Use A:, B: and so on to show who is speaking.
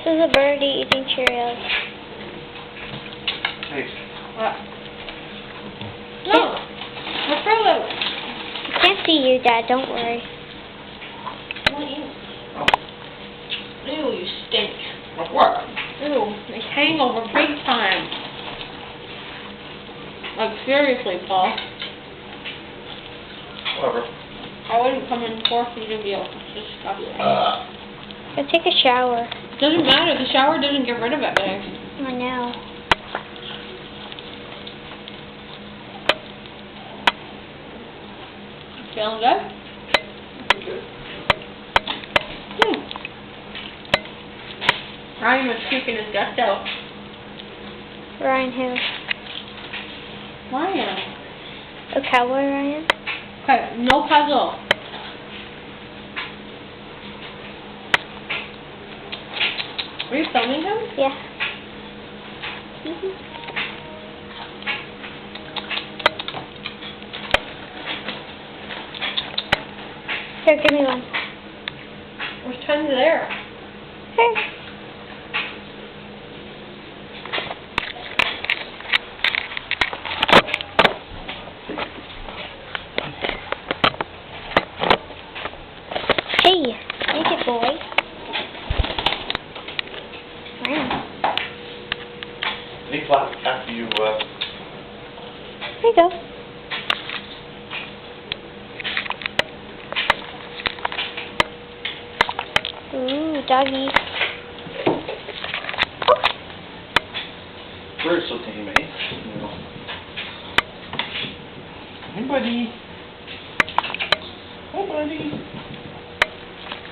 A: This is a birdie eating Cheerios.
B: Hey.
C: What? No! My pillow!
A: I can't see you, Dad. Don't worry.
C: What you?
B: Oh.
C: Ew, you stink.
B: Of what?
C: Ew, it's hangover big time. Like, seriously, Paul.
B: Whatever.
C: I wouldn't come and force you to be able to disgusting.
A: Go take a shower.
C: Doesn't matter, the shower doesn't get rid of it, babe.
A: I know.
C: Feeling good?
B: Good.
C: Ryan was puking his guts out.
A: Ryan who?
C: Ryan.
A: A cowboy Ryan?
C: Okay, no puzzle. Are you filming him?
A: Yeah. Here, give me one.
C: There's tons there.
A: Here. Hey, take it, boy. Wow.
B: Any flask after you,
A: There you go. Ooh, doggy. Oh.
B: We're so tame, eh? No. Hey, buddy. Hi, buddy.